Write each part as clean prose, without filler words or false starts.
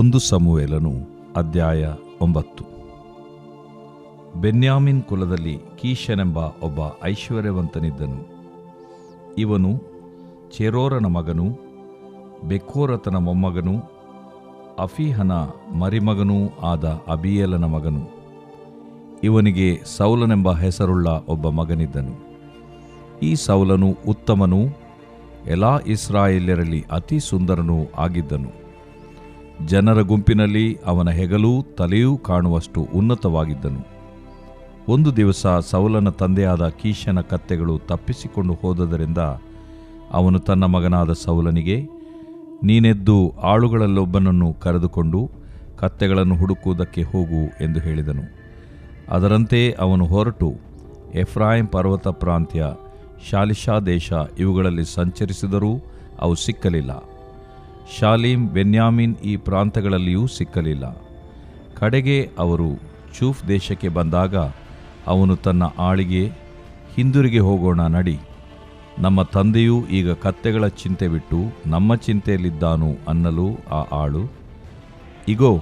1 ಸಮುವೇಲನು ಅಧ್ಯಾಯ 9. ಬೆನ್ಯಾಮಿನ್ ಕುಲದಲ್ಲಿ ಕೀಷನೆಂಬ ಒಬ್ಬ ಐಶ್ವರ್ಯವಂತನಿದ್ದನು. ಇವನು ಚೆರೋರನ ಮಗನೂ ಬೆಕೋರತನ ಮೊಮ್ಮಗನೂ ಅಫೀಹನ ಮರಿಮಗನೂ ಆದ ಅಬೀಯೇಲನ ಮಗನು. ಇವನಿಗೆ ಸೌಲನೆಂಬ ಹೆಸರುಳ್ಳ ಒಬ್ಬ ಮಗನಿದ್ದನು. ಈ ಸೌಲನು ಉತ್ತಮನೂ ಎಲ್ಲಾ ಇಸ್ರಾಯೇಲ್ಯರಲ್ಲಿ ಅತಿ ಸುಂದರನೂ ಆಗಿದ್ದನು. ಜನರ ಗುಂಪಿನಲ್ಲಿ ಅವನ ಹೆಗಲೂ ತಲೆಯೂ ಕಾಣುವಷ್ಟು ಉನ್ನತವಾಗಿದ್ದನು. ಒಂದು ದಿವಸ ಸೌಲನ ತಂದೆಯಾದ ಕೀಷನ ಕತ್ತೆಗಳು ತಪ್ಪಿಸಿಕೊಂಡು ಹೋದದರಿಂದ ಅವನು ತನ್ನ ಮಗನಾದ ಸೌಲನಿಗೆ, ನೀನೆದ್ದು ಆಳುಗಳಲ್ಲೊಬ್ಬನನ್ನು ಕರೆದುಕೊಂಡು ಕತ್ತೆಗಳನ್ನು ಹುಡುಕುವುದಕ್ಕೆ ಹೋಗು ಎಂದು ಹೇಳಿದನು. ಅದರಂತೆ ಅವನು ಹೊರಟು ಎಫ್ರಾಯಿಂ ಪರ್ವತ ಪ್ರಾಂತ್ಯ, ಶಾಲಿಷಾ ದೇಶ ಇವುಗಳಲ್ಲಿ ಸಂಚರಿಸಿದರೂ ಅವು ಸಿಕ್ಕಲಿಲ್ಲ. ಶಾಲೀಮ್, ಬೆನ್ಯಾಮಿನ್ ಈ ಪ್ರಾಂತಗಳಲ್ಲಿಯೂ ಸಿಕ್ಕಲಿಲ್ಲ. ಕಡೆಗೆ ಅವರು ಚೂಫ್ ದೇಶಕ್ಕೆ ಬಂದಾಗ ಅವನು ತನ್ನ ಆಳಿಗೆ, ಹಿಂದಿರುಗಿ ಹೋಗೋಣ ನಡಿ, ನಮ್ಮ ತಂದೆಯೂ ಈಗ ಕತ್ತೆಗಳ ಚಿಂತೆ ಬಿಟ್ಟು ನಮ್ಮ ಚಿಂತೆಯಲ್ಲಿದ್ದಾನು ಅನ್ನಲು ಆ ಆಳು, ಇಗೋ,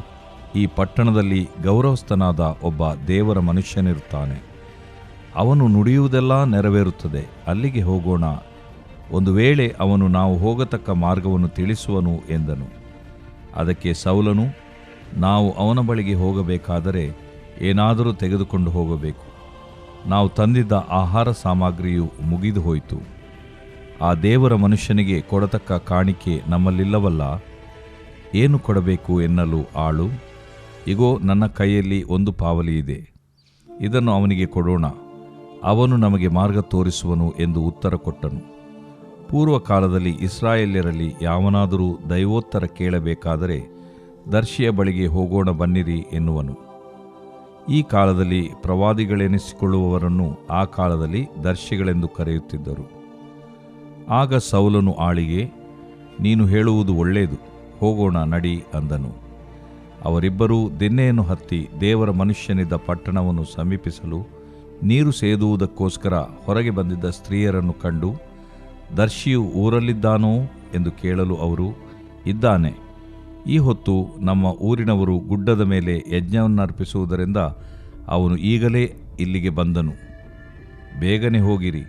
ಈ ಪಟ್ಟಣದಲ್ಲಿ ಗೌರವಸ್ಥನಾದ ಒಬ್ಬ ದೇವರ ಮನುಷ್ಯನಿರುತ್ತಾನೆ. ಅವನು ನುಡಿಯುವುದೆಲ್ಲ ನೆರವೇರುತ್ತದೆ. ಅಲ್ಲಿಗೆ ಹೋಗೋಣ, ಒಂದು ವೇಳೆ ಅವನು ನಾವು ಹೋಗತಕ್ಕ ಮಾರ್ಗವನ್ನು ತಿಳಿಸುವನು ಎಂದನು. ಅದಕ್ಕೆ ಸೌಲನು, ನಾವು ಅವನ ಬಳಿಗೆ ಹೋಗಬೇಕಾದರೆ ಏನಾದರೂ ತೆಗೆದುಕೊಂಡು ಹೋಗಬೇಕು. ನಾವು ತಂದಿದ್ದ ಆಹಾರ ಸಾಮಗ್ರಿಯು ಮುಗಿದು ಹೋಯಿತು. ಆ ದೇವರ ಮನುಷ್ಯನಿಗೆ ಕೊಡತಕ್ಕ ಕಾಣಿಕೆ ನಮ್ಮಲ್ಲಿಲ್ಲವಲ್ಲ, ಏನು ಕೊಡಬೇಕು ಎನ್ನಲು ಆಳು, ಇಗೋ, ನನ್ನ ಕೈಯಲ್ಲಿ ಒಂದು ಪಾವಲಿ ಇದೆ, ಇದನ್ನು ಅವನಿಗೆ ಕೊಡೋಣ, ಅವನು ನಮಗೆ ಮಾರ್ಗ ತೋರಿಸುವನು ಎಂದು ಉತ್ತರ ಕೊಟ್ಟನು. ಪೂರ್ವಕಾಲದಲ್ಲಿ ಇಸ್ರಾಯೇಲ್ಯರಲ್ಲಿ ಯಾವನಾದರೂ ದೈವೋತ್ತರ ಕೇಳಬೇಕಾದರೆ ದರ್ಶಿಯ ಬಳಿಗೆ ಹೋಗೋಣ ಬನ್ನಿರಿ ಎನ್ನುವನು. ಈ ಕಾಲದಲ್ಲಿ ಪ್ರವಾದಿಗಳೆನಿಸಿಕೊಳ್ಳುವವರನ್ನು ಆ ಕಾಲದಲ್ಲಿ ದರ್ಶಿಗಳೆಂದು ಕರೆಯುತ್ತಿದ್ದರು. ಆಗ ಸೌಲನು ಆಳಿಗೆ, ನೀನು ಹೇಳುವುದು ಒಳ್ಳೆಯದು, ಹೋಗೋಣ ನಡಿ ಅಂದನು. ಅವರಿಬ್ಬರೂ ದಿನ್ನೆಯನ್ನು ಹತ್ತಿ ದೇವರ ಮನುಷ್ಯನಿದ್ದ ಪಟ್ಟಣವನ್ನು ಸಮೀಪಿಸಲು ನೀರು ಸೇದುವುದಕ್ಕೋಸ್ಕರ ಹೊರಗೆ ಬಂದಿದ್ದ ಸ್ತ್ರೀಯರನ್ನು ಕಂಡು, ದರ್ಶಿಯು ಊರಲ್ಲಿದ್ದಾನೋ ಎಂದು ಕೇಳಲು ಅವರು, ಇದ್ದಾನೆ, ಈ ಹೊತ್ತು ನಮ್ಮ ಊರಿನವರು ಗುಡ್ಡದ ಮೇಲೆ ಯಜ್ಞವನ್ನರ್ಪಿಸುವುದರಿಂದ ಅವನು ಈಗಲೇ ಇಲ್ಲಿಗೆ ಬಂದನು. ಬೇಗನೆ ಹೋಗಿರಿ,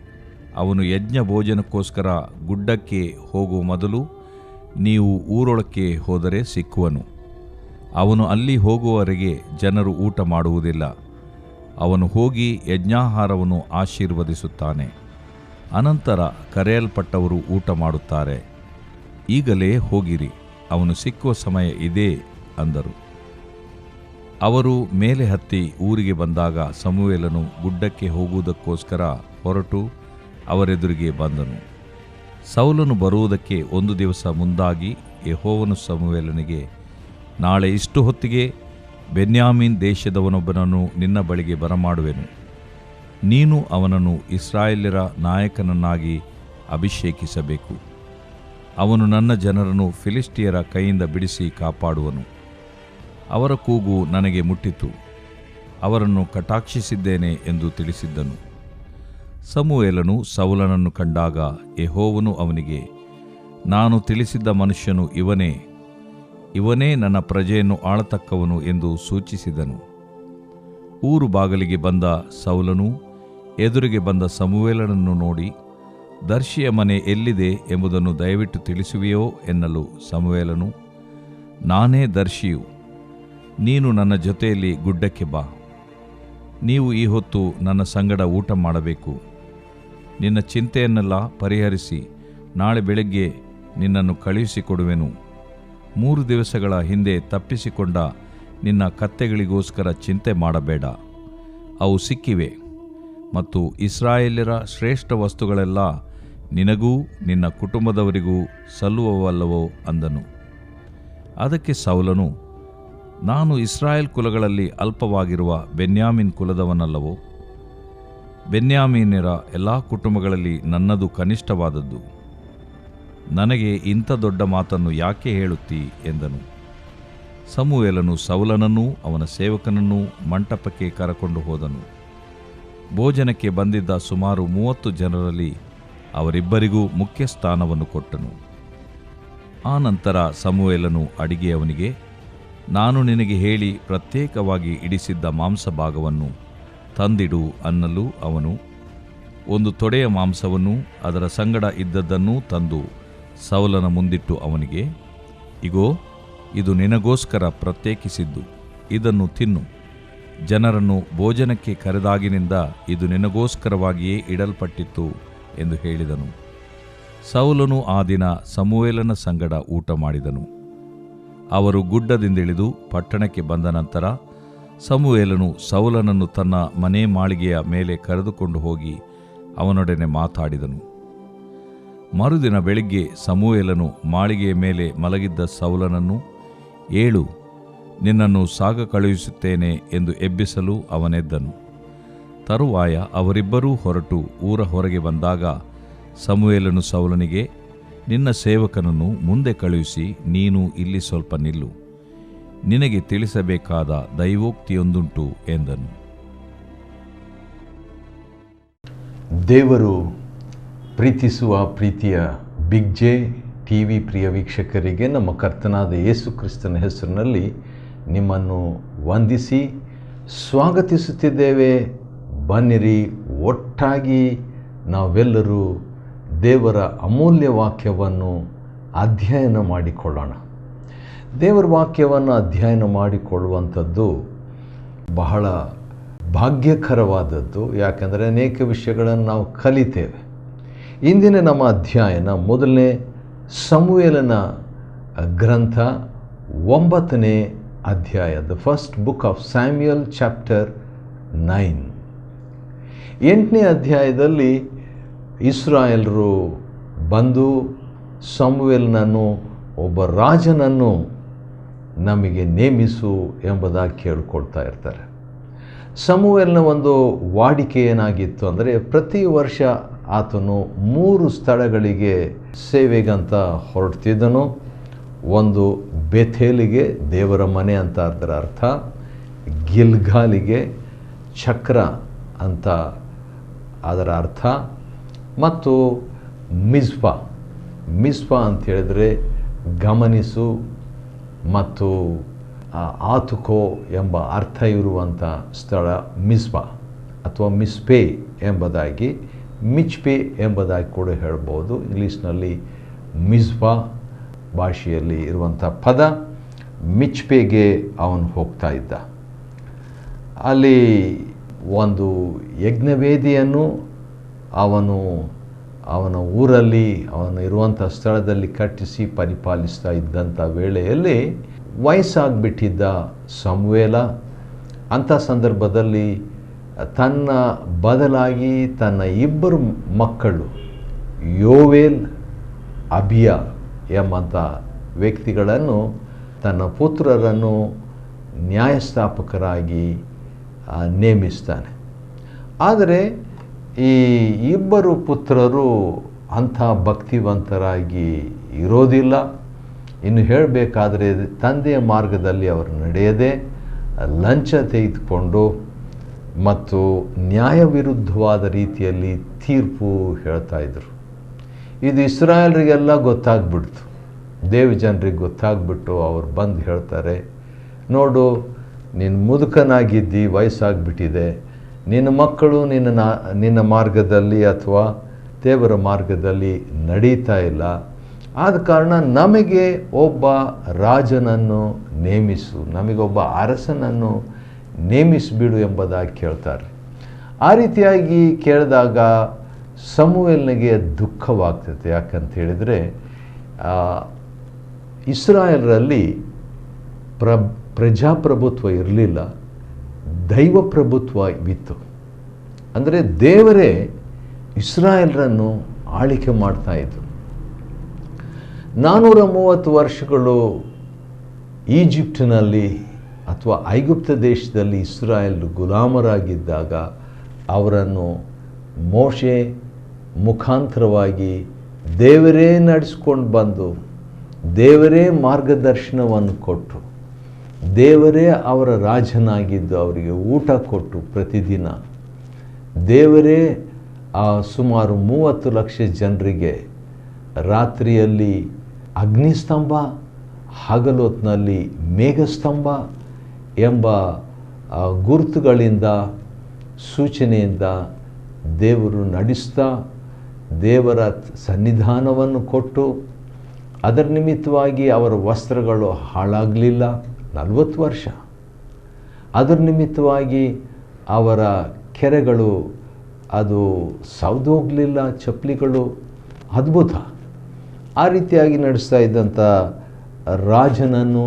ಅವನು ಯಜ್ಞ ಭೋಜನಕ್ಕೋಸ್ಕರ ಗುಡ್ಡಕ್ಕೆ ಹೋಗುವ ಮೊದಲು ನೀವು ಊರೊಳಕ್ಕೆ ಹೋದರೆ ಸಿಕ್ಕುವನು. ಅವನು ಅಲ್ಲಿ ಹೋಗುವವರೆಗೆ ಜನರು ಊಟ ಮಾಡುವುದಿಲ್ಲ. ಅವನು ಹೋಗಿ ಯಜ್ಞಾಹಾರವನ್ನು ಆಶೀರ್ವದಿಸುತ್ತಾನೆ. ಅನಂತರ ಕರೆಯಲ್ಪಟ್ಟವರು ಊಟ ಮಾಡುತ್ತಾರೆ. ಈಗಲೇ ಹೋಗಿರಿ, ಅವನು ಸಿಕ್ಕುವ ಸಮಯ ಇದೇ ಅಂದರು. ಅವರು ಮೇಲೆ ಹತ್ತಿ ಊರಿಗೆ ಬಂದಾಗ ಸಮುವೇಲನು ಗುಡ್ಡಕ್ಕೆ ಹೋಗುವುದಕ್ಕೋಸ್ಕರ ಹೊರಟು ಅವರೆದುರಿಗೆ ಬಂದನು. ಸೌಲನು ಬರುವುದಕ್ಕೆ ಒಂದು ದಿವಸ ಮುಂದಾಗಿ ಯೆಹೋವನು ಸಮುವೇಲನಿಗೆ, ನಾಳೆ ಇಷ್ಟು ಹೊತ್ತಿಗೆ ಬೆನ್ಯಾಮೀನ್ ದೇಶದವನೊಬ್ಬನನ್ನು ನಿನ್ನ ಬಳಿಗೆ ಬರಮಾಡುವೆನು. ನೀನು ಅವನನ್ನು ಇಸ್ರಾಯೇಲ್ಯರ ನಾಯಕನನ್ನಾಗಿ ಅಭಿಷೇಕಿಸಬೇಕು. ಅವನು ನನ್ನ ಜನರನ್ನು ಫಿಲಿಷ್ಟಿಯರ ಕೈಯಿಂದ ಬಿಡಿಸಿ ಕಾಪಾಡುವನು. ಅವರ ಕೂಗು ನನಗೆ ಮುಟ್ಟಿತು, ಅವರನ್ನು ಕಟಾಕ್ಷಿಸಿದ್ದೇನೆ ಎಂದು ತಿಳಿಸಿದ್ದನು. ಸಮುವೇಲನು ಸೌಲನನ್ನು ಕಂಡಾಗ ಯೆಹೋವನು ಅವನಿಗೆ, ನಾನು ತಿಳಿಸಿದ್ದ ಮನುಷ್ಯನು ಇವನೇ ನನ್ನ ಪ್ರಜೆಯನ್ನು ಆಳತಕ್ಕವನು ಎಂದು ಸೂಚಿಸಿದನು. ಊರು ಬಾಗಿಲಿಗೆ ಬಂದ ಸೌಲನು ಎದುರಿಗೆ ಬಂದ ಸಮುವೇಲನನ್ನು ನೋಡಿ, ದರ್ಶಿಯ ಮನೆ ಎಲ್ಲಿದೆ ಎಂಬುದನ್ನು ದಯವಿಟ್ಟು ತಿಳಿಸುವೆಯೋ ಎನ್ನಲು ಸಮುವೇಲನು, ನಾನೇ ದರ್ಶಿಯು, ನೀನು ನನ್ನ ಜೊತೆಯಲ್ಲಿ ಗುಡ್ಡಕ್ಕೆ ಬಾ. ನೀವು ಈ ಹೊತ್ತು ನನ್ನ ಸಂಗಡ ಊಟ ಮಾಡಬೇಕು. ನಿನ್ನ ಚಿಂತೆಯನ್ನೆಲ್ಲ ಪರಿಹರಿಸಿ ನಾಳೆ ಬೆಳಗ್ಗೆ ನಿನ್ನನ್ನು ಕಳುಹಿಸಿಕೊಡುವೆನು. 3 ದಿವಸಗಳ ಹಿಂದೆ ತಪ್ಪಿಸಿಕೊಂಡ ನಿನ್ನ ಕತ್ತೆಗಳಿಗೋಸ್ಕರ ಚಿಂತೆ ಮಾಡಬೇಡ, ಅವು ಸಿಕ್ಕಿವೆ, ಮತ್ತು ಇಸ್ರಾಯೇಲ್ಯರ ಶ್ರೇಷ್ಠ ವಸ್ತುಗಳೆಲ್ಲ ನಿನಗೂ ನಿನ್ನ ಕುಟುಂಬದವರಿಗೂ ಸಲ್ಲುವವಲ್ಲವೋ ಅಂದನು. ಅದಕ್ಕೆ ಸೌಲನು, ನಾನು ಇಸ್ರಾಯೇಲ್ ಕುಲಗಳಲ್ಲಿ ಅಲ್ಪವಾಗಿರುವ ಬೆನ್ಯಾಮಿನ್ ಕುಲದವನಲ್ಲವೋ? ಬೆನ್ಯಾಮೀನ್ಯರ ಎಲ್ಲ ಕುಟುಂಬಗಳಲ್ಲಿ ನನ್ನದು ಕನಿಷ್ಠವಾದದ್ದು. ನನಗೆ ಇಂಥ ದೊಡ್ಡ ಮಾತನ್ನು ಯಾಕೆ ಹೇಳುತ್ತೀ ಎಂದನು. ಸಮುವೇಲನು ಸೌಲನನ್ನೂ ಅವನ ಸೇವಕನನ್ನೂ ಮಂಟಪಕ್ಕೆ ಕರಕೊಂಡು ಹೋದನು. ಭೋಜನಕ್ಕೆ ಬಂದಿದ್ದ ಸುಮಾರು 30 ಜನರಲ್ಲಿ ಅವರಿಬ್ಬರಿಗೂ ಮುಖ್ಯ ಸ್ಥಾನವನ್ನು ಕೊಟ್ಟನು. ಆ ನಂತರ ಸಮುವೇಲನು ಅಡಿಗೆಯವನಿಗೆ, ನಾನು ನಿನಗೆ ಹೇಳಿ ಪ್ರತ್ಯೇಕವಾಗಿ ಇಡಿಸಿದ್ದ ಮಾಂಸಭಾಗವನ್ನು ತಂದಿಡು ಅನ್ನಲು ಅವನು ಒಂದು ತೊಡೆಯ ಮಾಂಸವನ್ನು ಅದರ ಸಂಗಡ ಇದ್ದದ್ದನ್ನೂ ತಂದು ಸೌಲನ ಮುಂದಿಟ್ಟು ಅವನಿಗೆ, ಇಗೋ, ಇದು ನಿನಗೋಸ್ಕರ ಪ್ರತ್ಯೇಕಿಸಿದ್ದು, ಇದನ್ನು ತಿನ್ನು. ಜನರನ್ನು ಭೋಜನಕ್ಕೆ ಕರೆದಾಗಿನಿಂದ ಇದು ನಿನಗೋಸ್ಕರವಾಗಿಯೇ ಇಡಲ್ಪಟ್ಟಿತ್ತು ಎಂದು ಹೇಳಿದನು. ಸೌಲನು ಆ ದಿನ ಸಮುವೇಲನ ಸಂಗಡ ಊಟ ಮಾಡಿದನು. ಅವರು ಗುಡ್ಡದಿಂದಿಳಿದು ಪಟ್ಟಣಕ್ಕೆ ಬಂದ ನಂತರ ಸಮುವೇಲನು ಸೌಲನನ್ನು ತನ್ನ ಮನೆ ಮಾಳಿಗೆಯ ಮೇಲೆ ಕರೆದುಕೊಂಡು ಹೋಗಿ ಅವನೊಡನೆ ಮಾತಾಡಿದನು. ಮರುದಿನ ಬೆಳಿಗ್ಗೆ ಸಮುವೇಲನು ಮಾಳಿಗೆಯ ಮೇಲೆ ಮಲಗಿದ್ದ ಸೌಲನನ್ನು, ಏಳು, ನಿನ್ನನ್ನು ಸಾಗ ಕಳುಹಿಸುತ್ತೇನೆ ಎಂದು ಎಬ್ಬಿಸಲು ಅವನೆದ್ದನು. ತರುವಾಯ ಅವರಿಬ್ಬರೂ ಹೊರಟು ಊರ ಹೊರಗೆ ಬಂದಾಗ ಸಮುವೇಲನು ಸೌಲನಿಗೆ, ನಿನ್ನ ಸೇವಕನನ್ನು ಮುಂದೆ ಕಳುಹಿಸಿ ನೀನು ಇಲ್ಲಿ ಸ್ವಲ್ಪ ನಿಲ್ಲು, ನಿನಗೆ ತಿಳಿಸಬೇಕಾದ ದೈವೋಕ್ತಿಯೊಂದುಂಟು ಎಂದನು. ದೇವರು ಪ್ರೀತಿಸುವ ಪ್ರೀತಿಯ ಬಿಗ್ ಜೆ ಟಿವಿ ಪ್ರಿಯ ವೀಕ್ಷಕರಿಗೆ ನಮ್ಮ ಕರ್ತನಾದ ಯೇಸು ಕ್ರಿಸ್ತನ ಹೆಸರಿನಲ್ಲಿ ನಿಮ್ಮನ್ನು ವಂದಿಸಿ ಸ್ವಾಗತಿಸುತ್ತಿದ್ದೇವೆ. ಬನ್ನಿರಿ, ಒಟ್ಟಾಗಿ ನಾವೆಲ್ಲರೂ ದೇವರ ಅಮೂಲ್ಯ ವಾಕ್ಯವನ್ನು ಅಧ್ಯಯನ ಮಾಡಿಕೊಳ್ಳೋಣ. ದೇವರ ವಾಕ್ಯವನ್ನು ಅಧ್ಯಯನ ಮಾಡಿಕೊಳ್ಳುವಂಥದ್ದು ಬಹಳ ಭಾಗ್ಯಕರವಾದದ್ದು. ಯಾಕೆಂದರೆ ಅನೇಕ ವಿಷಯಗಳನ್ನು ನಾವು ಕಲಿತೇವೆ. ಇಂದಿನ ನಮ್ಮ ಅಧ್ಯಯನ ಮೊದಲನೇ ಸಮುವೇಲನ ಗ್ರಂಥ 9ನೇ ಅಧ್ಯಾಯ, the first book of Samuel chapter 9. 8ನೇ ಅಧ್ಯಾಯದಲ್ಲಿ ಇಸ್ರಾಯೇಲರು ಬಂದು ಸಮುವೇಲನನ್ನು, ಒಬ್ಬ ರಾಜನನ್ನು ನಮಗೆ ನೇಮಿಸು ಎಂಬುದಾಗಿ ಕೇಳಿಕೊಳ್ತಾ ಇರ್ತಾರೆ. ಸಮುವೇಲನ ಒಂದು ವಾಡಿಕೆ ಏನಾಗಿತ್ತು ಅಂದರೆ, ಪ್ರತಿ ವರ್ಷ ಆತನು 3 ಸ್ಥಳಗಳಿಗೆ ಸೇವೆಗಂತ ಹೊರಡ್ತಿದ್ದನು. ಒಂದು ಬೆಥೇಲಿಗೆ, ದೇವರ ಮನೆ ಅಂತ ಅದರ ಅರ್ಥ, ಗಿಲ್ಗಾಲಿಗೆ, ಚಕ್ರ ಅಂತ ಅದರ ಅರ್ಥ, ಮತ್ತು ಮಿಜ್ಪಾ ಅಂತ ಹೇಳಿದರೆ ಗಮನಿಸು ಮತ್ತು ಆತುಕೋ ಎಂಬ ಅರ್ಥ ಇರುವಂಥ ಸ್ಥಳ ಮಿಜ್ಪಾ ಅಥವಾ ಮಿಸ್ಪೆ ಎಂಬುದಾಗಿ, ಮಿಚ್ಪೆ ಎಂಬುದಾಗಿ ಕೂಡ ಹೇಳ್ಬೋದು. ಇಂಗ್ಲೀಷ್ನಲ್ಲಿ ಮಿಜ್ಪಾ ಭಾಷೆಯಲ್ಲಿ ಇರುವಂಥ ಪದ. ಮಿಚ್ಪೆಗೆ ಅವನು ಹೋಗ್ತಾ ಇದ್ದ. ಅಲ್ಲಿ ಒಂದು ಯಜ್ಞವೇದಿಯನ್ನು ಅವನ ಊರಲ್ಲಿ, ಅವನು ಇರುವಂಥ ಸ್ಥಳದಲ್ಲಿ ಕಟ್ಟಿಸಿ ಪರಿಪಾಲಿಸ್ತಾ ಇದ್ದಂಥ ವೇಳೆಯಲ್ಲಿ ವಯಸ್ಸಾಗಿಬಿಟ್ಟಿದ್ದ ಸಮುವೇಲ ಅಂಥ ಸಂದರ್ಭದಲ್ಲಿ ತನ್ನ ಬದಲಾಗಿ ತನ್ನ 2 ಮಕ್ಕಳು ಯೋವೇಲ್, ಅಬಿಯಾ ಎಂಬಂಥ ವ್ಯಕ್ತಿಗಳನ್ನು, ತನ್ನ ಪುತ್ರರನ್ನು ನ್ಯಾಯಸ್ಥಾಪಕರಾಗಿ ನೇಮಿಸ್ತಾನೆ. ಆದರೆ ಈ 2 ಪುತ್ರರು ಅಂಥ ಭಕ್ತಿವಂತರಾಗಿ ಇರೋದಿಲ್ಲ. ಇನ್ನು ಹೇಳಬೇಕಾದ್ರೆ ತಂದೆಯ ಮಾರ್ಗದಲ್ಲಿ ಅವರು ನಡೆಯದೆ ಲಂಚ ತೆಗೆದುಕೊಂಡು ಮತ್ತು ನ್ಯಾಯವಿರುದ್ಧವಾದ ರೀತಿಯಲ್ಲಿ ತೀರ್ಪು ಹೇಳ್ತಾ ಇದ್ರು. ಇದು ಇಸ್ರಾಯೇಲರಿಗೆಲ್ಲ ಗೊತ್ತಾಗ್ಬಿಡ್ತು, ದೇವ ಜನರಿಗೆ ಗೊತ್ತಾಗ್ಬಿಟ್ಟು ಅವ್ರು ಬಂದು ಹೇಳ್ತಾರೆ, ನೋಡು, ನೀನು ಮುದುಕನಾಗಿದ್ದಿ, ವಯಸ್ಸಾಗ್ಬಿಟ್ಟಿದೆ, ನಿನ್ನ ಮಕ್ಕಳು ನಿನ್ನ ಮಾರ್ಗದಲ್ಲಿ ಅಥವಾ ದೇವರ ಮಾರ್ಗದಲ್ಲಿ ನಡೀತಾ ಇಲ್ಲ. ಆದ ಕಾರಣ ನಮಗೆ ಒಬ್ಬ ರಾಜನನ್ನು ನೇಮಿಸು, ನಮಗೊಬ್ಬ ಅರಸನನ್ನು ನೇಮಿಸಿಬಿಡು ಎಂಬುದಾಗಿ ಕೇಳ್ತಾರೆ. ಆ ರೀತಿಯಾಗಿ ಕೇಳಿದಾಗ ಸಮುವೇಲನಿಗೆ ದುಃಖವಾಗ್ತದೆ. ಯಾಕಂತ ಹೇಳಿದರೆ ಇಸ್ರಾಯೇಲರಲ್ಲಿ ಪ್ರಜಾಪ್ರಭುತ್ವ ಇರಲಿಲ್ಲ, ದೈವ ಪ್ರಭುತ್ವವಿತ್ತು. ಅಂದರೆ ದೇವರೇ ಇಸ್ರಾಯೇಲರನ್ನು ಆಳ್ವಿಕೆ ಮಾಡ್ತಾಯಿದ್ರು. 430 ವರ್ಷಗಳು ಈಜಿಪ್ಟಿನಲ್ಲಿ ಅಥವಾ ಐಗುಪ್ತ ದೇಶದಲ್ಲಿ ಇಸ್ರಾಯೇಲ್ ಗುಲಾಮರಾಗಿದ್ದಾಗ ಅವರನ್ನು ಮೋಶೆ ಮುಖಾಂತರವಾಗಿ ದೇವರೇ ನಡೆಸ್ಕೊಂಡು ಬಂದು, ದೇವರೇ ಮಾರ್ಗದರ್ಶನವನ್ನು ಕೊಟ್ಟು, ದೇವರೇ ಅವರ ರಾಜನಾಗಿದ್ದು ಅವರಿಗೆ ಊಟ ಕೊಟ್ಟು ಪ್ರತಿದಿನ, ದೇವರೇ ಸುಮಾರು 30 ಲಕ್ಷ ಜನರಿಗೆ ರಾತ್ರಿಯಲ್ಲಿ ಅಗ್ನಿಸ್ತಂಭ ಹಗಲೊತ್ತಿನಲ್ಲಿ ಮೇಘಸ್ತಂಭ ಎಂಬ ಗುರುತುಗಳಿಂದ, ಸೂಚನೆಯಿಂದ ದೇವರು ನಡೆಸ್ತಾ ದೇವರ ಸನ್ನಿಧಾನವನ್ನು ಕೊಟ್ಟು, ಅದರ ನಿಮಿತ್ತವಾಗಿ ಅವರ ವಸ್ತ್ರಗಳು ಹಾಳಾಗಲಿಲ್ಲ 40 ವರ್ಷ. ಅದರ ನಿಮಿತ್ತವಾಗಿ ಅವರ ಕೆರೆಗಳು ಅದು ಸೌದೋಗಲಿಲ್ಲ, ಚಪ್ಪಲಿಗಳು. ಅದ್ಭುತ. ಆ ರೀತಿಯಾಗಿ ನಡೆಸ್ತಾ ಇದ್ದಂಥ ರಾಜನನ್ನು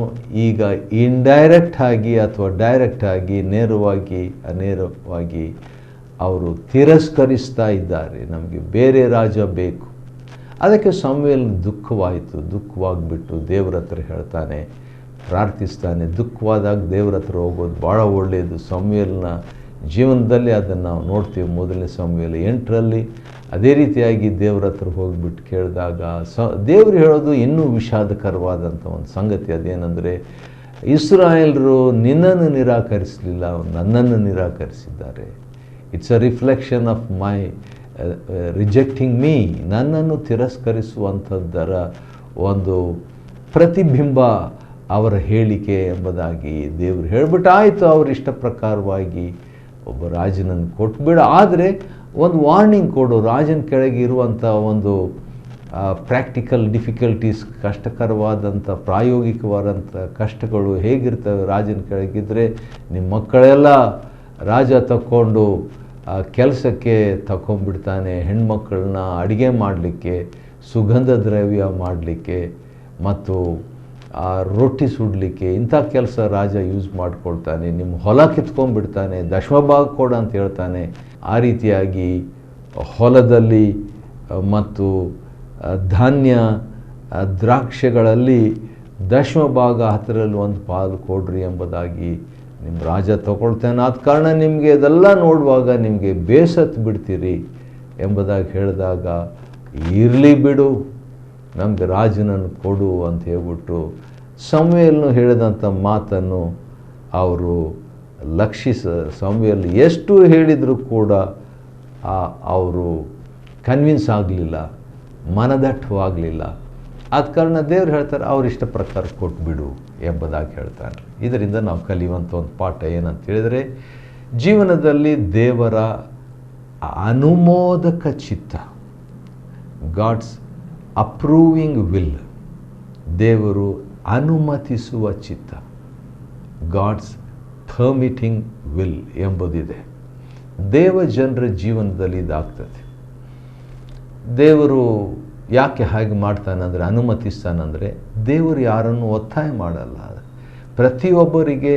ಈಗ ಇಂಡೈರೆಕ್ಟ್ ಆಗಿ ಅಥವಾ ಡೈರೆಕ್ಟ್ ಆಗಿ, ನೇರವಾಗಿ ಅನೇರವಾಗಿ ಅವರು ತಿರಸ್ಕರಿಸ್ತಾ ಇದ್ದಾರೆ. ನಮಗೆ ಬೇರೆ ರಾಜ ಬೇಕು. ಅದಕ್ಕೆ ಸಮುವೇಲ್ ದುಃಖವಾಯಿತು. ದುಃಖವಾಗಿಬಿಟ್ಟು ದೇವರ ಹತ್ರ ಹೇಳ್ತಾನೆ, ಪ್ರಾರ್ಥಿಸ್ತಾನೆ. ದುಃಖವಾದಾಗ ದೇವರ ಹತ್ರ ಹೋಗೋದು ಭಾಳ ಒಳ್ಳೆಯದು. ಸಮುವೇಲನ ಜೀವನದಲ್ಲಿ ಅದನ್ನು ನಾವು ನೋಡ್ತೀವಿ. 1 ಸಮುವೇಲ 8ರಲ್ಲಿ ಅದೇ ರೀತಿಯಾಗಿ ದೇವರ ಹತ್ರ ಹೋಗಿಬಿಟ್ಟು ಕೇಳಿದಾಗ ದೇವರು ಹೇಳೋದು ಇನ್ನೂ ವಿಷಾದಕರವಾದಂಥ ಒಂದು ಸಂಗತಿ. ಅದೇನೆಂದರೆ, ಇಸ್ರಾಯೇಲರು ನಿನ್ನನ್ನು ನಿರಾಕರಿಸಲಿಲ್ಲ, ನನ್ನನ್ನು ನಿರಾಕರಿಸಿದ್ದಾರೆ. It's a reflection of my rejecting me. ನನ್ನನ್ನು ತಿರಸ್ಕರಿಸುವಂಥದ್ದರ ಒಂದು ಪ್ರತಿಬಿಂಬ ಅವರ ಹೇಳಿಕೆ ಎಂಬುದಾಗಿ ದೇವರು ಹೇಳಿಬಿಟ್ಟು ಆಯಿತು. ಅವ್ರ ಇಷ್ಟ ಪ್ರಕಾರವಾಗಿ ಒಬ್ಬ ರಾಜನನ್ನು ಕೊಟ್ಬಿಡ. ಆದರೆ ಒಂದು ವಾರ್ನಿಂಗ್ ಕೊಡು. ರಾಜನ ಕೆಳಗೆ ಇರುವಂಥ ಒಂದು ಪ್ರಾಕ್ಟಿಕಲ್ ಡಿಫಿಕಲ್ಟೀಸ್, ಕಷ್ಟಕರವಾದಂಥ ಪ್ರಾಯೋಗಿಕವಾದಂಥ ಕಷ್ಟಗಳು ಹೇಗಿರ್ತವೆ ರಾಜನ ಕೆಳಗಿದ್ದರೆ, ನಿಮ್ಮ ಮಕ್ಕಳೆಲ್ಲ ರಾಜ ತಕ್ಕೊಂಡು ಕೆಲಸಕ್ಕೆ ತಗೊಂಡ್ಬಿಡ್ತಾನೆ. ಹೆಣ್ಮಕ್ಕಳನ್ನ ಅಡುಗೆ ಮಾಡಲಿಕ್ಕೆ, ಸುಗಂಧ ದ್ರವ್ಯ ಮಾಡಲಿಕ್ಕೆ ಮತ್ತು ರೊಟ್ಟಿ ಸುಡಲಿಕ್ಕೆ, ಇಂಥ ಕೆಲಸ ರಾಜ ಯೂಸ್ ಮಾಡ್ಕೊಳ್ತಾನೆ. ನಿಮ್ಮ ಹೊಲ ಕಿತ್ಕೊಂಡ್ಬಿಡ್ತಾನೆ, ದಶಮಭಾಗ ಕೊಡು ಅಂತ ಹೇಳ್ತಾನೆ. ಆ ರೀತಿಯಾಗಿ ಹೊಲದಲ್ಲಿ ಮತ್ತು ಧಾನ್ಯ ದ್ರಾಕ್ಷಿಗಳಲ್ಲಿ ದಶಮಭಾಗ 10ರಲ್ಲಿ 1 ಪಾಲು ಕೊಡ್ರಿ ಎಂಬುದಾಗಿ ನಿಮ್ಮ ರಾಜ ತಗೊಳ್ತಾನೆ. ಆದ ಕಾರಣ ನಿಮಗೆ ಇದೆಲ್ಲ ನೋಡುವಾಗ ನಿಮಗೆ ಬೇಸತ್ತು ಬಿಡ್ತೀರಿ ಎಂಬುದಾಗಿ ಹೇಳಿದಾಗ, ಇರಲಿ ಬಿಡು, ನಮಗೆ ರಾಜನನ್ನು ಕೊಡು ಅಂತ ಹೇಳ್ಬಿಟ್ಟು ಸಮುವೇಲನು ಹೇಳಿದಂಥ ಮಾತನ್ನು ಅವರು ಸಮುವೇಲ್ ಎಷ್ಟು ಹೇಳಿದರೂ ಕೂಡ ಅವರು ಕನ್ವಿನ್ಸ್ ಆಗಲಿಲ್ಲ, ಮನದಟ್ಟವಾಗಲಿಲ್ಲ. ಆದ ಕಾರಣ ದೇವರು ಹೇಳ್ತಾರೆ, ಅವ್ರ ಇಷ್ಟ ಪ್ರಕಾರ ಕೊಟ್ಬಿಡು ಎಂಬುದಾಗಿ ಹೇಳ್ತಾನೆ. ಇದರಿಂದ ನಾವು ಕಲಿಯುವಂಥ ಒಂದು ಪಾಠ ಏನಂತ ಹೇಳಿದರೆ, ಜೀವನದಲ್ಲಿ ದೇವರ ಅನುಮೋದಕ ಚಿತ್ತ, ಗಾಡ್ಸ್ ಅಪ್ರೂವಿಂಗ್ ವಿಲ್, ದೇವರು ಅನುಮತಿಸುವ ಚಿತ್ತ, ಗಾಡ್ಸ್ ಪರ್ಮಿಟಿಂಗ್ ವಿಲ್ ಎಂಬುದಿದೆ. ದೇವ ಜನರ ಜೀವನದಲ್ಲಿ ಇದಾಗ್ತದೆ. ದೇವರು ಯಾಕೆ ಹಾಗೆ ಮಾಡ್ತಾನಂದರೆ, ಅನುಮತಿಸ್ತಾನಂದರೆ, ದೇವರು ಯಾರನ್ನು ಒತ್ತಾಯ ಮಾಡಲ್ಲ. ಪ್ರತಿಯೊಬ್ಬರಿಗೆ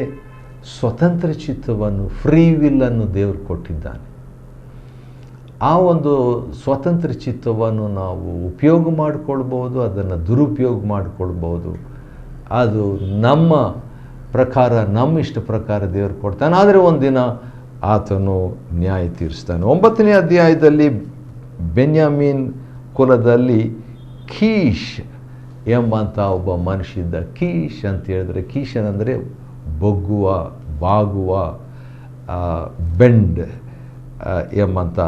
ಸ್ವತಂತ್ರ ಚಿತ್ತವನ್ನು, ಫ್ರೀ ವಿಲ್ಲನ್ನು ದೇವರು ಕೊಟ್ಟಿದ್ದಾನೆ. ಆ ಒಂದು ಸ್ವತಂತ್ರ ಚಿತ್ತವನ್ನು ನಾವು ಉಪಯೋಗ ಮಾಡಿಕೊಳ್ಬೋದು, ಅದನ್ನು ದುರುಪಯೋಗ ಮಾಡಿಕೊಳ್ಬೋದು. ಅದು ನಮ್ಮ ಪ್ರಕಾರ, ನಮ್ಮ ಇಷ್ಟ ಪ್ರಕಾರ ದೇವರು ಕೊಡ್ತಾನೆ. ಆದರೆ ಒಂದಿನ ಆತನು ನ್ಯಾಯ ತೀರಿಸ್ತಾನೆ. 9ನೇ ಅಧ್ಯಾಯದಲ್ಲಿ ಬೆನ್ಯಾಮೀನ್ ಕುಲದಲ್ಲಿ ಕೀಶ್ ಎಂಬಂಥ ಒಬ್ಬ ಮನುಷ್ಯ ಇದ್ದ. ಕೀಶ್ ಅಂತ ಹೇಳಿದ್ರೆ, ಕೀಶನಂದರೆ ಬಗ್ಗುವ, ಬಾಗುವ, ಬೆಂಡ್ ಎಂಬಂಥ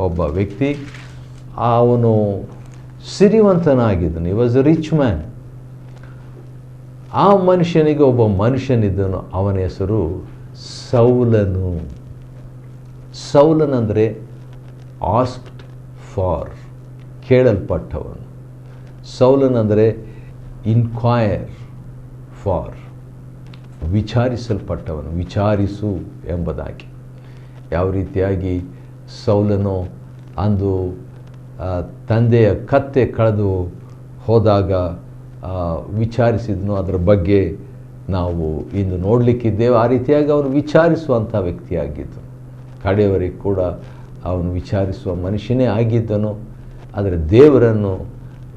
ಒಬ್ಬ ವ್ಯಕ್ತಿ. ಅವನು ಸಿರಿವಂತನಾಗಿದ್ದನು. He was a rich man. ಆ ಮನುಷ್ಯನಿಗೆ ಒಬ್ಬ ಮನುಷ್ಯನಿದ್ದನು. ಅವನ ಹೆಸರು ಸೌಲನು. ಸೌಲನಂದರೆ ಆಸ್ಕ್ಡ್ ಫಾರ್, ಕೇಳಲ್ಪಟ್ಟವನು. ಸೌಲನಂದರೆ ಇನ್ಕ್ವೈರ್ ಫಾರ್, ವಿಚಾರಿಸಲ್ಪಟ್ಟವನು, ವಿಚಾರಿಸು ಎಂಬುದಾಗಿ. ಯಾವ ರೀತಿಯಾಗಿ ಸೌಲನು ಅಂದು ತಂದೆಯ ಕತ್ತೆ ಕಳೆದು ಹೋದಾಗ ವಿಚಾರಿಸಿದನು, ಅದರ ಬಗ್ಗೆ ನಾವು ಇಂದು ನೋಡಲಿಕ್ಕಿದ್ದೇವೆ. ಆ ರೀತಿಯಾಗಿ ಅವನು ವಿಚಾರಿಸುವಂಥ ವ್ಯಕ್ತಿಯಾಗಿದ್ದು, ಕಡೆಯವರೆಗೆ ಕೂಡ ಅವನು ವಿಚಾರಿಸುವ ಮನುಷ್ಯನೇ ಆಗಿದ್ದನು. ಆದರೆ ದೇವರನ್ನು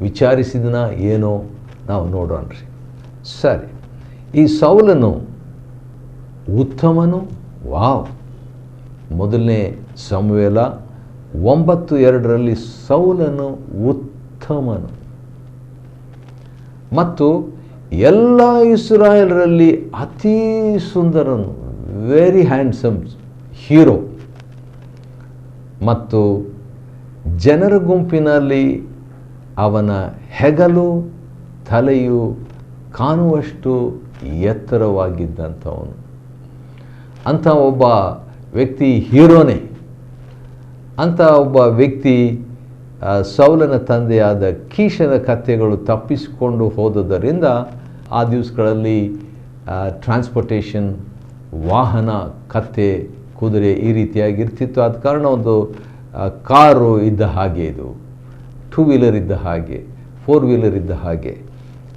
ವಿಚಾರಿಸಿದನ ಏನೋ ನಾವು ನೋಡೋಣ್ರಿ. ಸರಿ, ಈ ಸೌಲನು ಉತ್ತಮನು. ವಾವ್! 1ನೇ ಸಮುವೇಲ 9:2 ಸೌಲನು ಉತ್ತಮನು ಮತ್ತು ಎಲ್ಲ ಇಸ್ರಾಯೇಲರಲ್ಲಿ ಅತೀ ಸುಂದರನು, ವೆರಿ ಹ್ಯಾಂಡ್ಸಮ್ ಹೀರೋ. ಮತ್ತು ಜನರ ಗುಂಪಿನಲ್ಲಿ ಅವನ ಹೆಗಲು ತಲೆಯು ಕಾಣುವಷ್ಟು ಎತ್ತರವಾಗಿದ್ದಂಥವನು. ಅಂಥ ಒಬ್ಬ ವ್ಯಕ್ತಿ ಹೀರೋನೇ. ಅಂಥ ಒಬ್ಬ ವ್ಯಕ್ತಿ ಸೌಲನ ತಂದೆಯಾದ ಕೀಷನ ಕತ್ತೆಗಳು ತಪ್ಪಿಸಿಕೊಂಡು ಹೋದುದರಿಂದ ಆ ದಿವಸಗಳಲ್ಲಿ ಟ್ರಾನ್ಸ್ಪೋರ್ಟೇಷನ್, ವಾಹನ, ಕತ್ತೆ, ಕುದುರೆ ಈ ರೀತಿಯಾಗಿರ್ತಿತ್ತು. ಆದ ಕಾರಣ ಒಂದು ಕಾರು ಇದ್ದ ಹಾಗೆ, ಇದು 2 ವೀಲರ್ ಇದ್ದ ಹಾಗೆ, 4 ವೀಲರ್ ಇದ್ದ ಹಾಗೆ.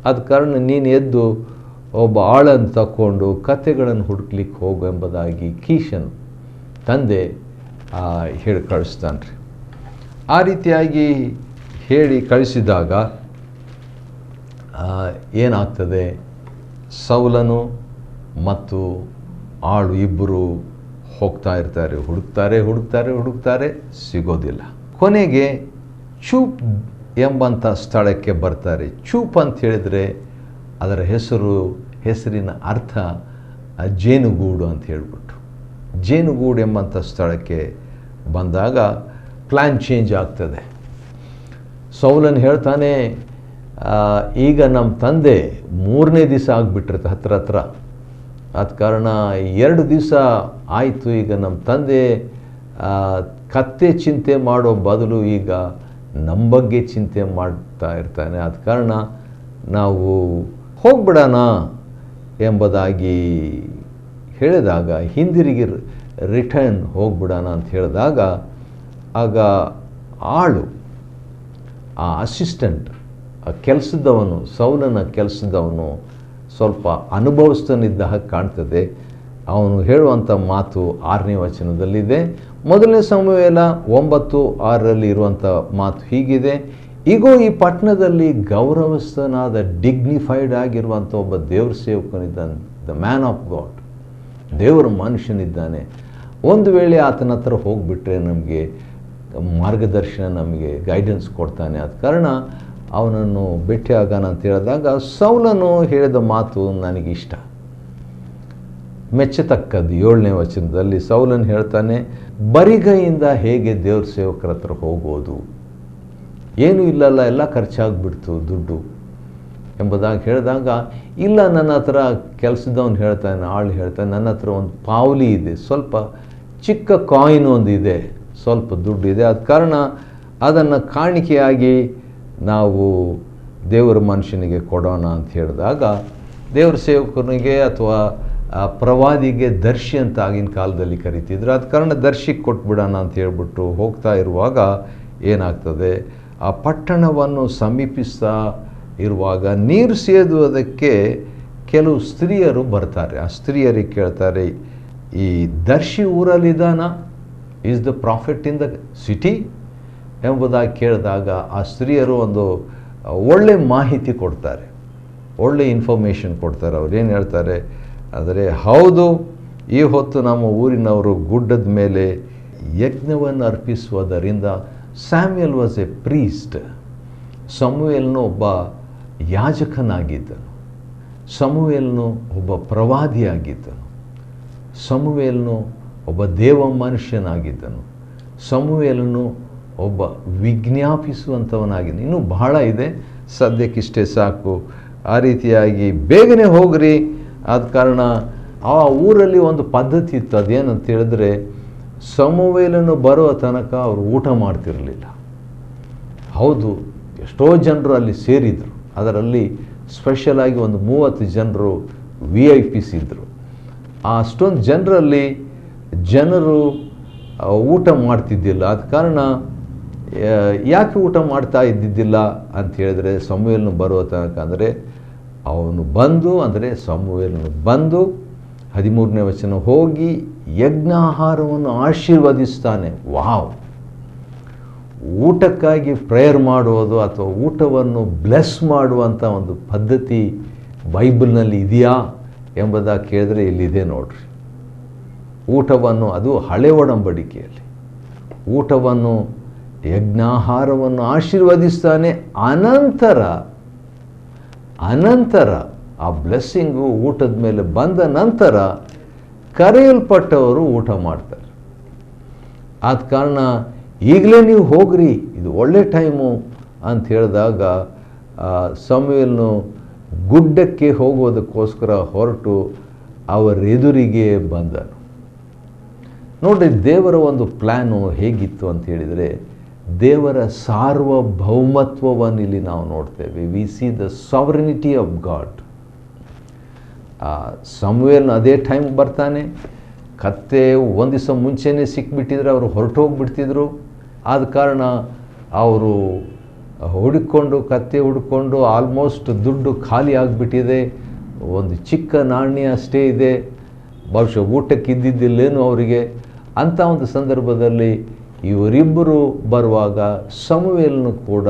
ಆದ ಕಾರಣ ನೀನು ಎದ್ದು ಒಬ್ಬ ಆಳನ್ನು ತಕ್ಕೊಂಡು ಕತ್ತೆಗಳನ್ನು ಹುಡುಕ್ಲಿಕ್ಕೆ ಹೋಗು ಎಂಬುದಾಗಿ ಕೀಷನ್ ತಂದೆ ಹೇಳಿ ಕಳಿಸ್ತಾನೆ ರೀ. ಆ ರೀತಿಯಾಗಿ ಹೇಳಿ ಕಳಿಸಿದಾಗ ಏನಾಗ್ತದೆ, ಸೌಲನು ಮತ್ತು ಆಳು ಇಬ್ಬರು ಹೋಗ್ತಾ ಇರ್ತಾರೆ, ಹುಡುಕ್ತಾರೆ, ಸಿಗೋದಿಲ್ಲ. ಕೊನೆಗೆ ಚೂಪ್ ಎಂಬಂಥ ಸ್ಥಳಕ್ಕೆ ಬರ್ತಾರೆ. ಚೂಪ್ ಅಂತ ಹೇಳಿದರೆ ಅದರ ಹೆಸರಿನ ಅರ್ಥ ಜೇನುಗೂಡು ಅಂತ ಹೇಳ್ಬಿಟ್ಟು, ಜೇನುಗೂಡು ಎಂಬಂಥ ಸ್ಥಳಕ್ಕೆ ಬಂದಾಗ ಪ್ಲ್ಯಾನ್ ಚೇಂಜ್ ಆಗ್ತದೆ. ಸೌಲನ್ ಹೇಳ್ತಾನೆ, ಈಗ ನಮ್ಮ ತಂದೆ 3ನೇ ದಿವಸ ಆಗಿಬಿಟ್ಟಿರುತ್ತೆ ಹತ್ರ. ಆದ ಕಾರಣ 2 ದಿವಸ ಆಯಿತು. ಈಗ ನಮ್ಮ ತಂದೆ ಕತ್ತೆ ಚಿಂತೆ ಮಾಡೋ ಬದಲು ಈಗ ನಮ್ಮ ಬಗ್ಗೆ ಚಿಂತೆ ಮಾಡ್ತಾ ಇರ್ತಾನೆ. ಆದ ಕಾರಣ ನಾವು ಹೋಗ್ಬಿಡೋಣ ಎಂಬುದಾಗಿ ಹೇಳಿದಾಗ, ಹಿಂದಿರುಗಿ ರಿಟರ್ನ್ ಹೋಗ್ಬಿಡೋಣ ಅಂತ ಹೇಳಿದಾಗ, ಆಗ ಆಳು, ಆ ಅಸಿಸ್ಟೆಂಟ್, ಆ ಕೆಲಸದವನು, ಸೌಲನ ಕೆಲಸದವನು ಸ್ವಲ್ಪ ಅನುಭವಿಸ್ತಾನಿದ್ದ ಹಾಗೆ ಕಾಣ್ತದೆ. ಅವನು ಹೇಳುವಂಥ ಮಾತು 6ನೇ ವಚನದಲ್ಲಿದೆ. ಮೊದಲನೇ ಸಮುವೇಲ 9:6 ಇರುವಂಥ ಮಾತು ಹೀಗಿದೆ: ಈಗೋ ಈ ಪಟ್ಟಣದಲ್ಲಿ ಗೌರವಸ್ಥನಾದ, ಡಿಗ್ನಿಫೈಡ್ ಆಗಿರುವಂಥ ಒಬ್ಬ ದೇವ್ರ ಸೇವಕನಿದ್ದಾನೆ, ದ ಮ್ಯಾನ್ ಆಫ್ ಗಾಡ್, ದೇವರ ಮನುಷ್ಯನಿದ್ದಾನೆ. ಒಂದು ವೇಳೆ ಆತನ ಹತ್ರ ಹೋಗಿಬಿಟ್ರೆ ನಮಗೆ ಮಾರ್ಗದರ್ಶನ, ನಮಗೆ ಗೈಡೆನ್ಸ್ ಕೊಡ್ತಾನೆ. ಆದ ಕಾರಣ ಅವನನ್ನು ಭೇಟಿಯಾಗೋಣ ಅಂತ ಹೇಳಿದಾಗ ಸೌಲನು ಹೇಳಿದ ಮಾತು ನನಗಿಷ್ಟ, ಮೆಚ್ಚತಕ್ಕದ್ದು. 7ನೇ ವಚನದಲ್ಲಿ ಸೌಲನ್ ಹೇಳ್ತಾನೆ, ಬರಿಗೈಯಿಂದ ಹೇಗೆ ದೇವ್ರ ಸೇವಕರ ಹತ್ರ ಹೋಗೋದು, ಏನೂ ಇಲ್ಲಲ್ಲ, ಎಲ್ಲ ಖರ್ಚಾಗ್ಬಿಡ್ತು ದುಡ್ಡು ಎಂಬುದಾಗಿ ಹೇಳಿದಾಗ, ಇಲ್ಲ ನನ್ನ ಹತ್ರ ಕೆಲಸದವನು ಹೇಳ್ತಾನೆ, ಆಳು ಹೇಳ್ತಾನೆ, ನನ್ನ ಹತ್ರ ಒಂದು ಪಾವಲಿ ಇದೆ, ಸ್ವಲ್ಪ ಚಿಕ್ಕ ಕಾಯಿನ್ ಒಂದು ಇದೆ, ಸ್ವಲ್ಪ ದುಡ್ಡು ಇದೆ. ಆದ ಕಾರಣ ಅದನ್ನು ಕಾಣಿಕೆಯಾಗಿ ನಾವು ದೇವರ ಮನುಷ್ಯನಿಗೆ ಕೊಡೋಣ ಅಂತ ಹೇಳಿದಾಗ, ದೇವರ ಸೇವಕನಿಗೆ ಅಥವಾ ಪ್ರವಾದಿಗೆ ದರ್ಶಿ ಅಂತ ಆಗಿನ ಕಾಲದಲ್ಲಿ ಕರಿತಿದ್ರು. ಆದ ಕಾರಣ ದರ್ಶಿಗೆ ಕೊಟ್ಬಿಡೋಣ ಅಂತ ಹೇಳ್ಬಿಟ್ಟು ಹೋಗ್ತಾ ಇರುವಾಗ ಏನಾಗ್ತದೆ, ಆ ಪಟ್ಟಣವನ್ನು ಸಮೀಪಿಸ್ತಾ ಇರುವಾಗ ನೀರು ಸೇದುವುದಕ್ಕೆ ಕೆಲವು ಸ್ತ್ರೀಯರು ಬರ್ತಾರೆ. ಆ ಸ್ತ್ರೀಯರಿಗೆ ಕೇಳ್ತಾರೆ, ಈ ದರ್ಶಿ ಊರಲ್ಲಿದ್ದಾನ, is the prophet in the city ಎಂಬುದಾಗಿ ಕೇಳಿದಾಗ ಆ ಸ್ತ್ರೀಯರು ಒಂದು ಒಳ್ಳೆ ಮಾಹಿತಿ ಕೊಡ್ತಾರೆ, ಒಳ್ಳೆ ಇನ್ಫಾರ್ಮೇಷನ್ ಕೊಡ್ತಾರೆ. ಅವ್ರು ಏನು ಹೇಳ್ತಾರೆ ಅಂದರೆ, ಹೌದು, ಈ ಹೊತ್ತು ನಮ್ಮ ಊರಿನವರು ಗುಡ್ಡದ ಮೇಲೆ ಯಜ್ಞವನ್ನು ಅರ್ಪಿಸುವುದರಿಂದ ಸ್ಯಾಮ್ಯುಯಲ್ ವಾಸ್ ಎ ಪ್ರೀಸ್ಟ್. ಸಮುವೇಲನು ಒಬ್ಬ ಯಾಜಕನಾಗಿದ್ದನು, ಸಮುವೇಲನು ಒಬ್ಬ ಪ್ರವಾದಿಯಾಗಿದ್ದನು, ಸಮುವೇಲನು ಒಬ್ಬ ದೇವ ಮನುಷ್ಯನಾಗಿದ್ದನು, ಸಮುವೇಲನು ಒಬ್ಬ ವಿಜ್ಞಾಪಿಸುವಂಥವನಾಗಿದ್ದನು. ಇನ್ನೂ ಬಹಳ ಇದೆ, ಸದ್ಯಕ್ಕಿಷ್ಟೇ ಸಾಕು. ಆ ರೀತಿಯಾಗಿ ಬೇಗನೆ ಹೋಗ್ರಿ. ಆದ ಕಾರಣ ಆ ಊರಲ್ಲಿ ಒಂದು ಪದ್ಧತಿ ಇತ್ತು. ಅದೇನಂತ ಹೇಳಿದ್ರೆ, ಸಮುವೇಲನು ಬರೋ ತನಕ ಅವರು ಊಟ ಮಾಡ್ತಿರಲಿಲ್ಲ. ಹೌದು, ಎಷ್ಟೋ ಜನರು ಅಲ್ಲಿ ಸೇರಿದರು. ಅದರಲ್ಲಿ ಸ್ಪೆಷಲಾಗಿ ಒಂದು 30 ಜನರು VIPs ಇದ್ದರು. ಅಷ್ಟೊಂದು ಜನರು ಊಟ ಮಾಡ್ತಿದ್ದಿಲ್ಲ. ಆದ ಕಾರಣ ಯಾಕೆ ಊಟ ಮಾಡ್ತಾ ಇದ್ದಿದ್ದಿಲ್ಲ ಅಂತ ಹೇಳಿದ್ರೆ, ಸಮುವೇಲನು ಬರುವ ತನಕ ಅಂದರೆ ಅವನು ಬಂದು, ಅಂದರೆ ಸಮುವೇಲನು ಬಂದು 13ನೇ ವಚನ, ಹೋಗಿ ಯಜ್ಞಾಹಾರವನ್ನು ಆಶೀರ್ವದಿಸ್ತಾನೆ. ವಾವ್! ಊಟಕ್ಕಾಗಿ ಪ್ರೇಯರ್ ಮಾಡುವುದು ಅಥವಾ ಊಟವನ್ನು ಬ್ಲೆಸ್ ಮಾಡುವಂಥ ಒಂದು ಪದ್ಧತಿ ಬೈಬಲ್ನಲ್ಲಿ ಇದೆಯಾ ಎಂಬುದಾಗಿ ಕೇಳಿದ್ರೆ ಇಲ್ಲಿದೆ ನೋಡ್ರಿ. ಊಟವನ್ನು, ಅದು ಹಳೆ ಒಡಂಬಡಿಕೆಯಲ್ಲಿ ಊಟವನ್ನು, ಯಜ್ಞಾಹಾರವನ್ನು ಆಶೀರ್ವದಿಸ್ತಾನೆ. ಅನಂತರ ಆ ಬ್ಲೆಸ್ಸಿಂಗು ಊಟದ ಮೇಲೆ ಬಂದ ನಂತರ ಕರೆಯಲ್ಪಟ್ಟವರು ಊಟ ಮಾಡ್ತಾರೆ. ಆದ ಕಾರಣ ಈಗಲೇ ನೀವು ಹೋಗ್ರಿ, ಇದು ಒಳ್ಳೆ ಟೈಮು ಅಂತ ಹೇಳಿದಾಗ ಸಮುವೇಲನು ಗುಡ್ಡಕ್ಕೆ ಹೋಗೋದಕ್ಕೋಸ್ಕರ ಹೊರಟು ಅವರ ಎದುರಿಗೆ ಬಂದನು. ನೋಡ್ರಿ, ದೇವರ ಒಂದು ಪ್ಲ್ಯಾನು ಹೇಗಿತ್ತು ಅಂತ ಹೇಳಿದರೆ, ದೇವರ ಸಾರ್ವಭೌಮತ್ವವನ್ನು ಇಲ್ಲಿ ನಾವು ನೋಡ್ತೇವೆ. We see the sovereignty of God. ಸಮುವೇಲನು ಅದೇ ಟೈಮ್ ಬರ್ತಾನೆ. ಕತ್ತೆ ಒಂದು ದಿವಸ ಮುಂಚೆನೇ ಸಿಕ್ಬಿಟ್ಟಿದ್ರೆ ಅವರು ಹೊರಟು ಹೋಗ್ಬಿಡ್ತಿದ್ರು. ಆದ ಕಾರಣ ಅವರು ಕತ್ತೆ ಹುಡುಕೊಂಡು ಆಲ್ಮೋಸ್ಟ್ ದುಡ್ಡು ಖಾಲಿ ಆಗಿಬಿಟ್ಟಿದೆ. ಒಂದು ಚಿಕ್ಕ ನಾಣ್ಯ ಅಷ್ಟೇ ಇದೆ, ಬಹುಶಃ ಊಟಕ್ಕೆ ಇದ್ದಿದ್ದಿಲ್ಲೇನು ಅವರಿಗೆ. ಅಂಥ ಒಂದು ಸಂದರ್ಭದಲ್ಲಿ ಇವರಿಬ್ಬರು ಬರುವಾಗ ಸಮುವೇಲನು ಕೂಡ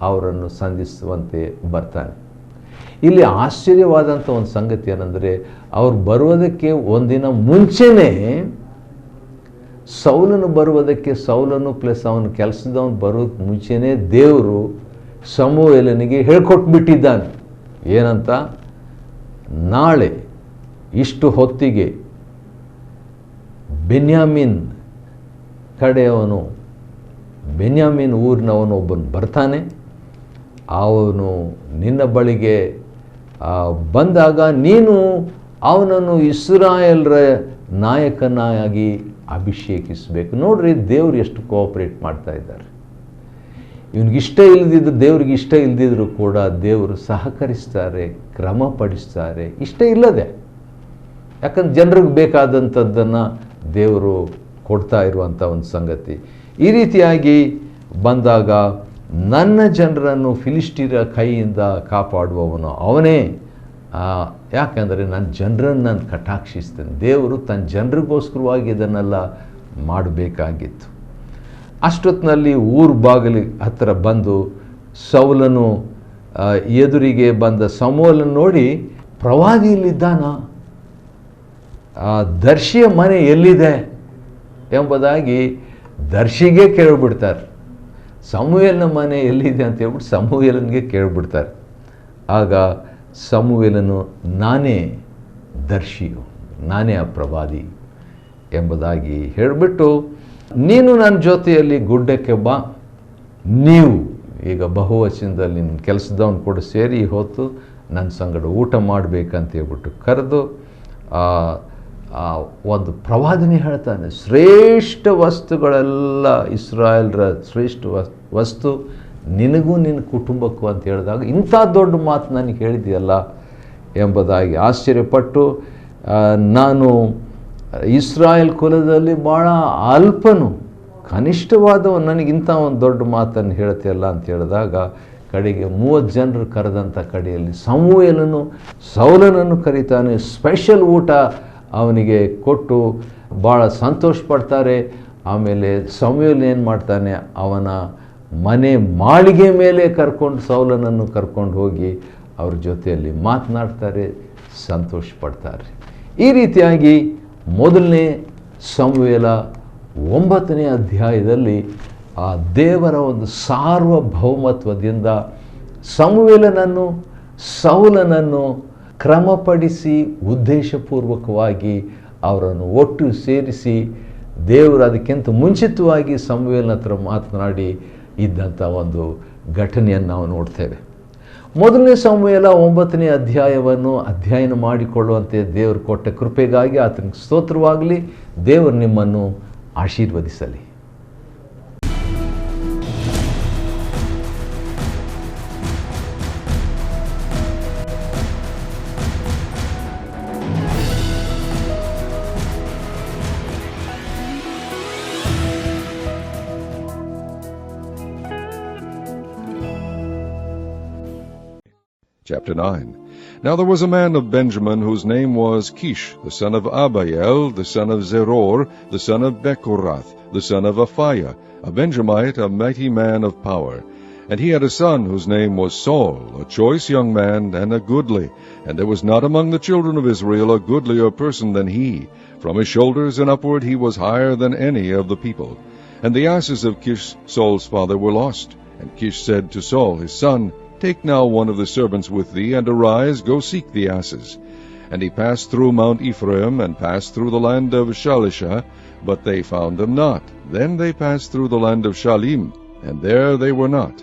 ಅವರನ್ನು ಸಂಧಿಸುವಂತೆ ಬರ್ತಾನೆ. ಇಲ್ಲಿ ಆಶ್ಚರ್ಯವಾದಂಥ ಒಂದು ಸಂಗತಿ ಏನಂದರೆ, ಅವ್ರು ಬರುವುದಕ್ಕೆ ಒಂದಿನ ಮುಂಚೆನೇ ಸೌಲನು ಬರುವುದಕ್ಕೆ, ಸೌಲನು ಪ್ಲಸ್ ಅವನ ಕೆಲಸದವನು ಬರೋದಕ್ಕೆ ಮುಂಚೆನೇ ದೇವರು ಸಮುವೇಲನಿಗೆ ಹೇಳ್ಕೊಟ್ಬಿಟ್ಟಿದ್ದಾನೆ. ಏನಂತ? ನಾಳೆ ಇಷ್ಟು ಹೊತ್ತಿಗೆ ಬೆನ್ಯಾಮೀನ್ ಕಡೆಯವನು, ಬೆನ್ಯಾಮೀನ್ ಊರಿನವನು ಒಬ್ಬನು ಬರ್ತಾನೆ. ಅವನು ನಿನ್ನ ಬಳಿಗೆ ಬಂದಾಗ ನೀನು ಅವನನ್ನು ಇಸ್ರಾಯೇಲ್ರ ನಾಯಕನಾಗಿ ಅಭಿಷೇಕಿಸಬೇಕು. ನೋಡ್ರಿ, ದೇವರು ಎಷ್ಟು ಕೋಆಪರೇಟ್ ಮಾಡ್ತಾ ಇದ್ದಾರೆ. ಇವನಿಗಿಷ್ಟ ಇಲ್ಲದಿದ್ದು, ದೇವ್ರಿಗೆ ಇಷ್ಟ ಇಲ್ಲದಿದ್ದರೂ ಕೂಡ ದೇವರು ಸಹಕರಿಸ್ತಾರೆ, ಕ್ರಮಪಡಿಸ್ತಾರೆ, ಇಷ್ಟ ಇಲ್ಲದೆ. ಯಾಕಂದ್ರೆ ಜನರಿಗೆ ಬೇಕಾದಂಥದ್ದನ್ನು ದೇವರು ಕೊಡ್ತಾ ಇರುವಂಥ ಒಂದು ಸಂಗತಿ. ಈ ರೀತಿಯಾಗಿ ಬಂದಾಗ ನನ್ನ ಜನರನ್ನು ಫಿಲಿಸ್ಟೀರ ಕೈಯಿಂದ ಕಾಪಾಡುವವನು ಅವನೇ. ಯಾಕಂದರೆ ನನ್ನ ಜನರನ್ನು ನಾನು ಕಟಾಕ್ಷಿಸ್ತೇನೆ. ದೇವರು ತನ್ನ ಜನರಿಗೋಸ್ಕರವಾಗಿ ಇದನ್ನೆಲ್ಲ ಮಾಡಬೇಕಾಗಿತ್ತು. ಅಷ್ಟೊತ್ತಿನಲ್ಲಿ ಊರು ಬಾಗಿಲಿಗೆ ಹತ್ತಿರ ಬಂದು ಸೌಲನು ಎದುರಿಗೆ ಬಂದ ಸಮುವೇಲನ್ನು ನೋಡಿ, ಪ್ರವಾದಿ ಇಲ್ಲಿದ್ದಾನ, ದರ್ಶಿಯ ಮನೆ ಎಲ್ಲಿದೆ ಎಂಬುದಾಗಿ ದರ್ಶಿಗೆ ಕೇಳಿಬಿಡ್ತಾರೆ. ಸಮುವೇಲನ ಮನೆ ಎಲ್ಲಿದೆ ಅಂತ ಹೇಳ್ಬಿಟ್ಟು ಸಮುವೇಲನಿಗೆ ಕೇಳಿಬಿಡ್ತಾರೆ. ಆಗ ಸಮುವೇಲನು, ನಾನೇ ದರ್ಶಿಯು, ನಾನೇ ಆ ಪ್ರವಾದಿ ಎಂಬುದಾಗಿ ಹೇಳಿಬಿಟ್ಟು, ನೀನು ನನ್ನ ಜೊತೆಯಲ್ಲಿ ಗುಡ್ಡಕ್ಕೆ ಬಾ, ನೀವು ಈಗ ಬಹುವಚನದಲ್ಲಿ ನಿನ್ನ ಕೆಲಸದವನು ಕೂಡ ಸೇರಿ ಹೊತ್ತು ನನ್ನ ಸಂಗಡ ಊಟ ಮಾಡಬೇಕಂತ ಹೇಳ್ಬಿಟ್ಟು ಕರೆದು ಒಂದು ಪ್ರವಾದನೆ ಹೇಳ್ತಾನೆ. ಶ್ರೇಷ್ಠ ವಸ್ತುಗಳೆಲ್ಲ, ಇಸ್ರಾಯೇಲ್ರ ಶ್ರೇಷ್ಠ ವಸ್ತು ನಿನಗೂ ನಿನ್ನ ಕುಟುಂಬಕ್ಕೂ ಅಂತ ಹೇಳಿದಾಗ, ಇಂಥ ದೊಡ್ಡ ಮಾತು ನನಗೆ ಹೇಳಿದೆಯಲ್ಲ ಎಂಬುದಾಗಿ ಆಶ್ಚರ್ಯಪಟ್ಟು, ನಾನು ಇಸ್ರಾಯೇಲ್ ಕುಲದಲ್ಲಿ ಭಾಳ ಅಲ್ಪನು, ಕನಿಷ್ಠವಾದವನು, ನನಗಿಂಥ ಒಂದು ದೊಡ್ಡ ಮಾತನ್ನು ಹೇಳ್ತೀಯಲ್ಲ ಅಂತ ಹೇಳಿದಾಗ, ಕಡೆಗೆ 30 ಜನರು ಕರೆದಂಥ ಕಡೆಯಲ್ಲಿ ಸಮುವೇಲನು ಸೌಲನನ್ನು ಕರೀತಾನೆ. ಸ್ಪೆಷಲ್ ಊಟ ಅವನಿಗೆ ಕೊಟ್ಟು ಭಾಳ ಸಂತೋಷ ಪಡ್ತಾರೆ. ಆಮೇಲೆ ಸಮುವೇಲನು ಏನು ಮಾಡ್ತಾನೆ, ಅವನ ಮನೆ ಮಾಳಿಗೆ ಮೇಲೆ ಸೌಲನನ್ನು ಕರ್ಕೊಂಡು ಹೋಗಿ ಅವ್ರ ಜೊತೆಯಲ್ಲಿ ಮಾತನಾಡ್ತಾರೆ, ಸಂತೋಷ ಪಡ್ತಾರೆ. ಈ ರೀತಿಯಾಗಿ ಮೊದಲನೇ ಸಮುವೇಲ 9ನೇ ಅಧ್ಯಾಯದಲ್ಲಿ ಆ ದೇವರ ಒಂದು ಸಾರ್ವಭೌಮತ್ವದಿಂದ ಸಮುವೇಲನನ್ನು ಸೌಲನನ್ನು ಕ್ರಮಪಡಿಸಿ ಉದ್ದೇಶಪೂರ್ವಕವಾಗಿ ಅವರನ್ನು ಒಟ್ಟು ಸೇರಿಸಿ ದೇವರು ಅದಕ್ಕಿಂತ ಮುಂಚಿತವಾಗಿ ಸಮುವೇಲನ ಹತ್ರ ಮಾತನಾಡಿ ಇದ್ದಂಥ ಒಂದು ಘಟನೆಯನ್ನು ನಾವು ನೋಡ್ತೇವೆ. ಮೊದಲನೇ ಸಮುವೇಲ 9ನೇ ಅಧ್ಯಾಯವನ್ನು ಅಧ್ಯಯನ ಮಾಡಿಕೊಳ್ಳುವಂತೆ ದೇವರು ಕೊಟ್ಟ ಕೃಪೆಗಾಗಿ ಆತನಿಗೆ ಸ್ತೋತ್ರವಾಗಲಿ. ದೇವರು ನಿಮ್ಮನ್ನು ಆಶೀರ್ವದಿಸಲಿ. Chapter 9. Now there was a man of Benjamin whose name was Kish, the son of Abiel, the son of Zeror, the son of Bechorath, the son of Aphiah, a Benjamite, a mighty man of power. And he had a son whose name was Saul, a choice young man and a goodly. And there was not among the children of Israel a goodlier person than he. From his shoulders and upward he was higher than any of the people. And the asses of Kish, Saul's father, were lost. And Kish said to Saul his son, Take now one of the servants with thee, and arise, go seek the asses. And he passed through Mount Ephraim, and passed through the land of Shalisha, but they found them not. Then they passed through the land of Shalim, and there they were not.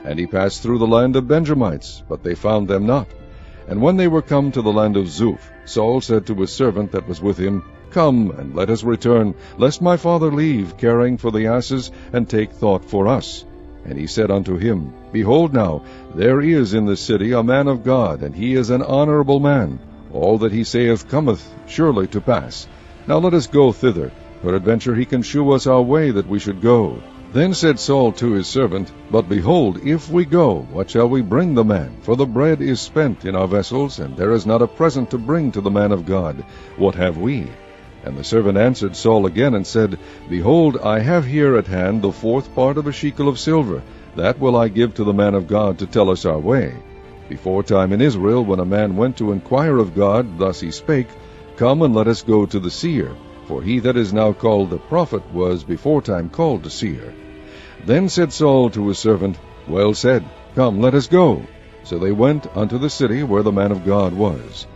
And he passed through the land of Benjamites, but they found them not. And when they were come to the land of Zuph, Saul said to his servant that was with him, Come, and let us return, lest my father leave, caring for the asses, and take thought for us. And he said unto him, Behold now, there is in the city a man of God, and he is an honorable man. All that he saith cometh surely to pass. Now let us go thither. Peradventure he can shew us our way that we should go. Then said Saul to his servant, But behold, if we go, what shall we bring the man? For the bread is spent in our vessels, and there is not a present to bring to the man of God. What have we? And the servant answered Saul again, and said, Behold, I have here at hand the 4th part of a shekel of silver. That will I give to the man of God to tell us our way. Before time in Israel, when a man went to inquire of God, thus he spake, Come and let us go to the seer. For he that is now called the prophet was before time called the seer. Then said Saul to his servant, Well said, come, let us go. So they went unto the city where the man of God was.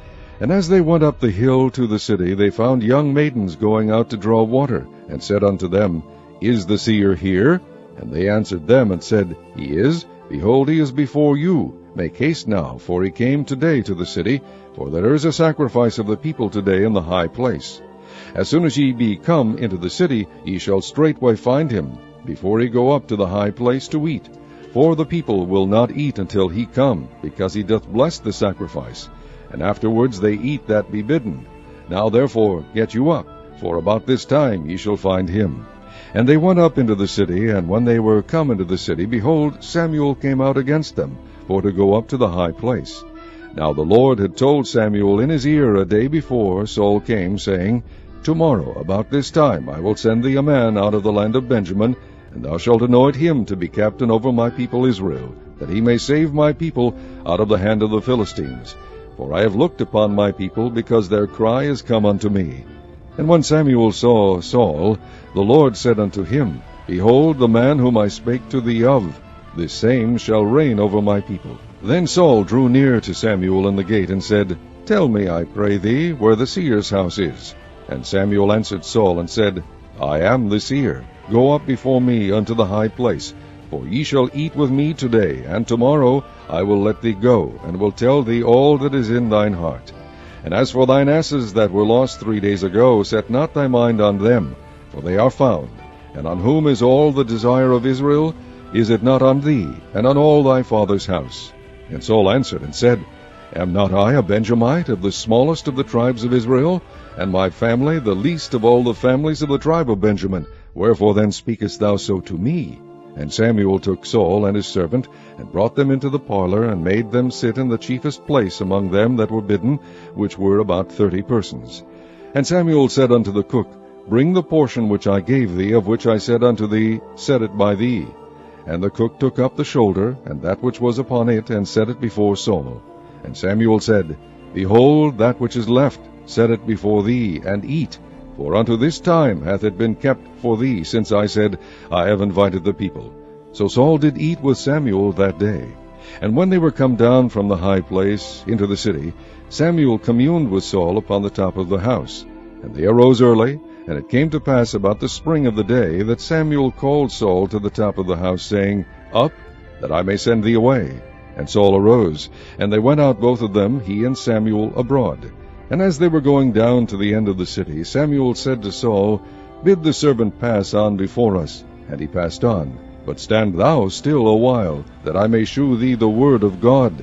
And as they went up the hill to the city, they found young maidens going out to draw water, and said unto them, Is the seer here? And they answered them, and said, He is. Behold, he is before you. Make haste now, for he came today to the city, for there is a sacrifice of the people today in the high place. As soon as ye be come into the city, ye shall straightway find him, before he go up to the high place to eat. For the people will not eat until he come, because he doth bless the sacrifice. And afterwards they eat that be bidden. Now therefore get you up, for about this time ye shall find him. And they went up into the city, and when they were come into the city, behold, Samuel came out against them, for to go up to the high place. Now the Lord had told Samuel in his ear a day before Saul came, saying, Tomorrow about this time I will send thee a man out of the land of Benjamin, and thou shalt anoint him to be captain over my people Israel, that he may save my people out of the hand of the Philistines. For I have looked upon my people, because their cry is come unto me. And when Samuel saw Saul, the Lord said unto him, Behold, the man whom I spake to thee of, this same shall reign over my people. Then Saul drew near to Samuel in the gate, and said, Tell me, I pray thee, where the seer's house is. And Samuel answered Saul, and said, I am the seer. Go up before me unto the high place, for ye shall eat with me today, and tomorrow I will let thee go, and will tell thee all that is in thine heart. And as for thine asses that were lost 3 days ago, set not thy mind on them, for they are found. And on whom is all the desire of Israel? Is it not on thee, and on all thy father's house? And Saul answered and said, Am not I a Benjamite, of the smallest of the tribes of Israel, and my family the least of all the families of the tribe of Benjamin? Wherefore then speakest thou so to me? And Samuel took Saul and his servant, and brought them into the parlor, and made them sit in the chiefest place among them that were bidden, which were about 30 persons. And Samuel said unto the cook, Bring the portion which I gave thee, of which I said unto thee, Set it by thee. And the cook took up the shoulder, and that which was upon it, and set it before Saul. And Samuel said, Behold, that which is left, set it before thee, and eat. For unto this time hath it been kept for thee, since I said, I have invited the people. So Saul did eat with Samuel that day. And when they were come down from the high place into the city, Samuel communed with Saul upon the top of the house. And they arose early, and it came to pass about the spring of the day, that Samuel called Saul to the top of the house, saying, Up, that I may send thee away. And Saul arose, and they went out both of them, he and Samuel, abroad. And as they were going down to the end of the city, Samuel said to Saul, Bid the servant pass on before us. And he passed on. But stand thou still a while, that I may shew thee the word of God.